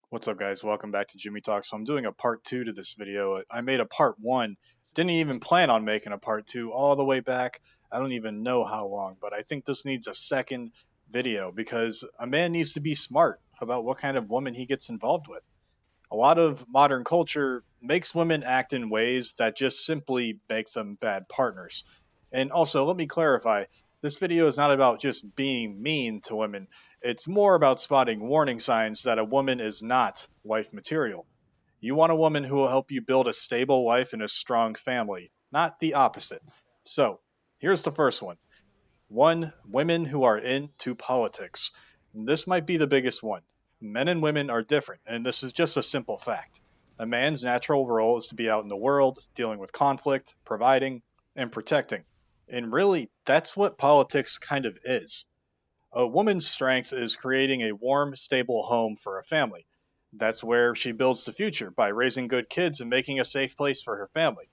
What's up, guys? Welcome back to Jimmy Talk. So I'm doing a part two to this video. I made a part one. Didn't even plan on making a part two all the way back. I don't even know how long, but I think this needs a second video because a man needs to be smart about what kind of woman he gets involved with. A lot of modern culture makes women act in ways that just simply make them bad partners. And also, let me clarify, this video is not about just being mean to women. It's more about spotting warning signs that a woman is not wife material. You want a woman who will help you build a stable life and a strong family, not the opposite. So, here's the first one. One, women who are into politics. This might be the biggest one. Men and women are different, and this is just a simple fact. A man's natural role is to be out in the world, dealing with conflict, providing, and protecting. And really, that's what politics kind of is. A woman's strength is creating a warm, stable home for a family. That's where she builds the future by raising good kids and making a safe place for her family.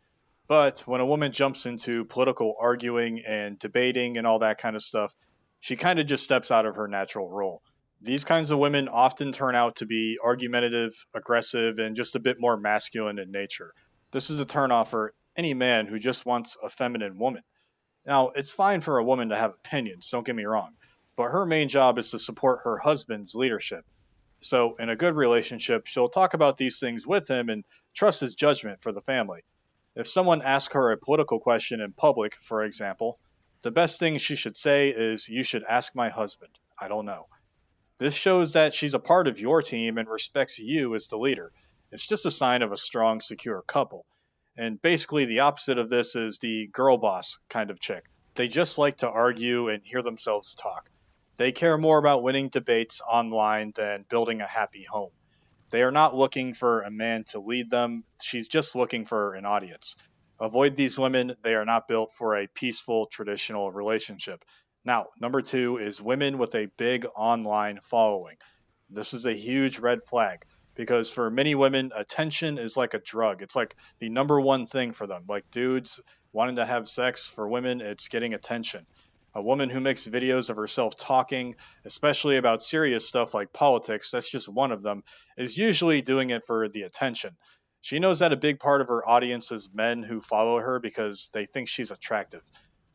But when a woman jumps into political arguing and debating and all that kind of stuff, she kind of just steps out of her natural role. These kinds of women often turn out to be argumentative, aggressive, and just a bit more masculine in nature. This is a turnoff for any man who just wants a feminine woman. Now, it's fine for a woman to have opinions, don't get me wrong, but her main job is to support her husband's leadership. So, in a good relationship, she'll talk about these things with him and trust his judgment for the family. If someone asks her a political question in public, for example, the best thing she should say is, "You should ask my husband. I don't know." This shows that she's a part of your team and respects you as the leader. It's just a sign of a strong, secure couple. And basically, the opposite of this is the girl boss kind of chick. They just like to argue and hear themselves talk. They care more about winning debates online than building a happy home. They are not looking for a man to lead them. She's just looking for an audience. Avoid these women. They are not built for a peaceful, traditional relationship. Now, number two is women with a big online following. This is a huge red flag because for many women, attention is like a drug. It's like the number one thing for them. Like dudes wanting to have sex, for women, it's getting attention. A woman who makes videos of herself talking, especially about serious stuff like politics, that's just one of them, is usually doing it for the attention. She knows that a big part of her audience is men who follow her because they think she's attractive.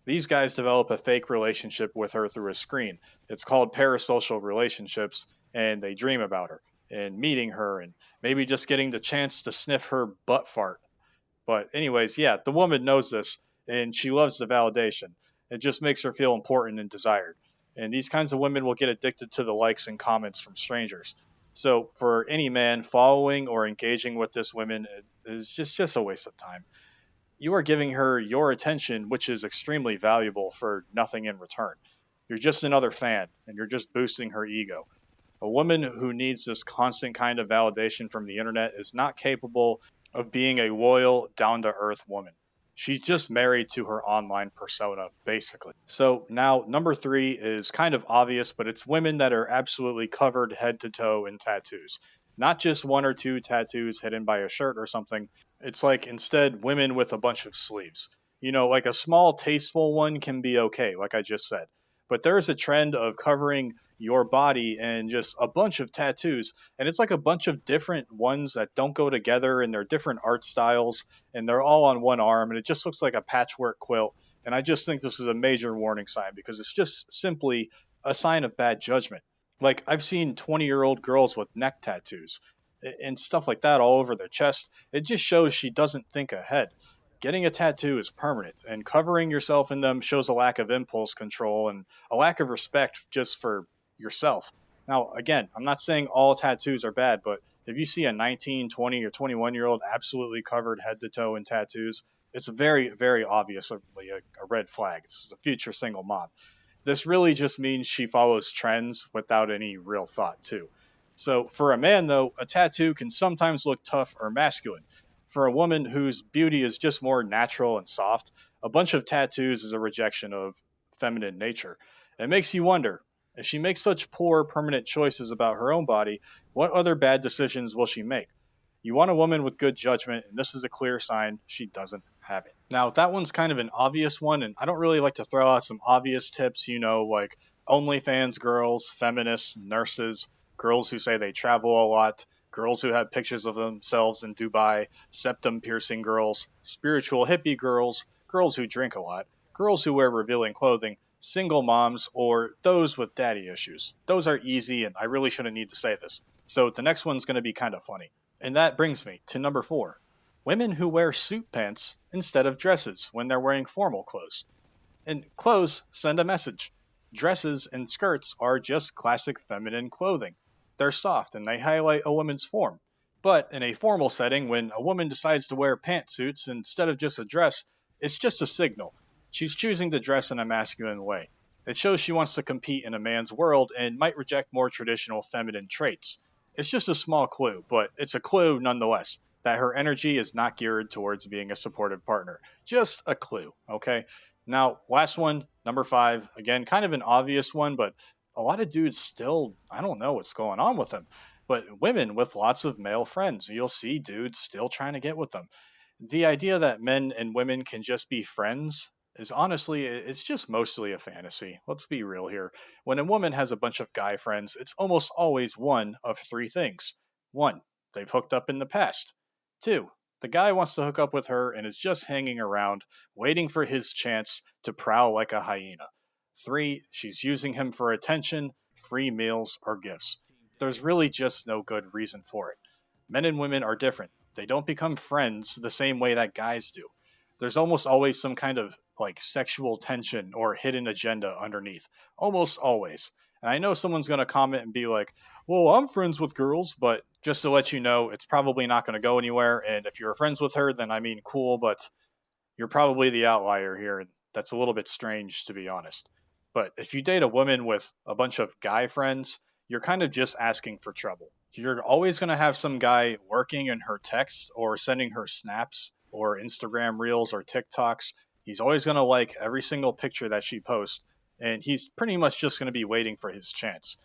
These guys develop a fake relationship with her through a screen. It's called parasocial relationships, and they dream about her and meeting her and maybe just getting the chance to sniff her butt fart. But, anyways, yeah, the woman knows this and she loves the validation. It just makes her feel important and desired. And these kinds of women will get addicted to the likes and comments from strangers. So, for any man, following or engaging with this woman is just a waste of time. You are giving her your attention, which is extremely valuable, for nothing in return. You're just another fan, and you're just boosting her ego. A woman who needs this constant kind of validation from the internet is not capable of being a loyal, down to earth woman. She's just married to her online persona, basically. So now, number three is kind of obvious, but it's women that are absolutely covered head to toe in tattoos. Not just one or two tattoos hidden by a shirt or something. It's like instead women with a bunch of sleeves. You know, like a small, tasteful one can be okay, like I just said. But there is a trend of covering your body and just a bunch of tattoos. And it's like a bunch of different ones that don't go together and they're different art styles and they're all on one arm and it just looks like a patchwork quilt. And I just think this is a major warning sign because it's just simply a sign of bad judgment. Like I've seen 20-year-old girls with neck tattoos and stuff like that all over their chest. It just shows she doesn't think ahead. Getting a tattoo is permanent, and covering yourself in them shows a lack of impulse control and a lack of respect just for yourself. Now, again, I'm not saying all tattoos are bad, but if you see a 19, 20, or 21-year-old absolutely covered head to toe in tattoos, it's very, very obviously a red flag. It's a future single mom. This really just means she follows trends without any real thought, too. So, for a man, though, a tattoo can sometimes look tough or masculine. For a woman whose beauty is just more natural and soft, a bunch of tattoos is a rejection of feminine nature. It makes you wonder, if she makes such poor, permanent choices about her own body, what other bad decisions will she make? You want a woman with good judgment, and this is a clear sign she doesn't have it. Now, that one's kind of an obvious one, and I don't really like to throw out some obvious tips, you know, like OnlyFans girls, feminists, nurses, girls who say they travel a lot. girls who have pictures of themselves in Dubai, septum piercing girls, spiritual hippie girls, girls who drink a lot, girls who wear revealing clothing, single moms, or those with daddy issues. Those are easy, and I really shouldn't need to say this. So the next one's going to be kind of funny. And that brings me to number 4. Women who wear suit pants instead of dresses when they're wearing formal clothes. And clothes send a message. Dresses and skirts are just classic feminine clothing. They're soft and they highlight a woman's form. But in a formal setting, when a woman decides to wear pantsuits instead of just a dress, it's just a signal. She's choosing to dress in a masculine way. It shows she wants to compete in a man's world and might reject more traditional feminine traits. It's just a small clue, but it's a clue nonetheless that her energy is not geared towards being a supportive partner. Just a clue, okay? Now, last one, number 5. Again, kind of an obvious one, but a lot of dudes still, I don't know what's going on with them. But women with lots of male friends, you'll see dudes still trying to get with them. The idea that men and women can just be friends is honestly, it's just mostly a fantasy. Let's be real here. When a woman has a bunch of guy friends, it's almost always one of 3 things. 1, they've hooked up in the past. 2, the guy wants to hook up with her and is just hanging around, waiting for his chance to prowl like a hyena. 3, she's using him for attention, free meals, or gifts. There's really just no good reason for it. Men and women are different. They don't become friends the same way that guys do. There's almost always some kind of like sexual tension or hidden agenda underneath. Almost always. And I know someone's going to comment and be like, well, I'm friends with girls, but just to let you know, it's probably not going to go anywhere. And if you're friends with her, then I mean, cool, but you're probably the outlier here. And that's a little bit strange, to be honest. But if you date a woman with a bunch of guy friends, you're kind of just asking for trouble. You're always going to have some guy lurking in her texts or sending her snaps or Instagram reels or TikToks. He's always going to like every single picture that she posts, and he's pretty much just going to be waiting for his chance.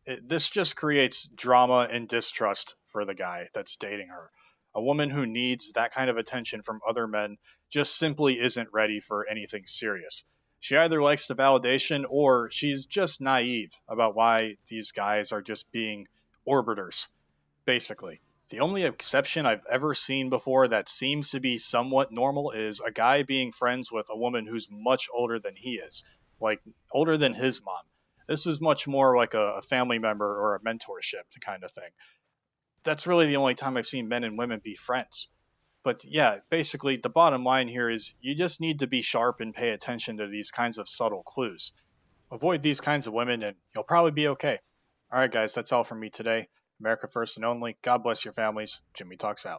This just creates drama and distrust for the guy that's dating her. A woman who needs that kind of attention from other men just simply isn't ready for anything serious. She either likes the validation or she's just naive about why these guys are just being orbiters, basically. The only exception I've ever seen before that seems to be somewhat normal is a guy being friends with a woman who's much older than he is, like older than his mom. This is much more like a family member or a mentorship kind of thing. That's really the only time I've seen men and women be friends. But yeah, basically, the bottom line here is you just need to be sharp and pay attention to these kinds of subtle clues. Avoid these kinds of women and you'll probably be okay. All right, guys, that's all from me today. America first and only. God bless your families. Jimmy Talks out.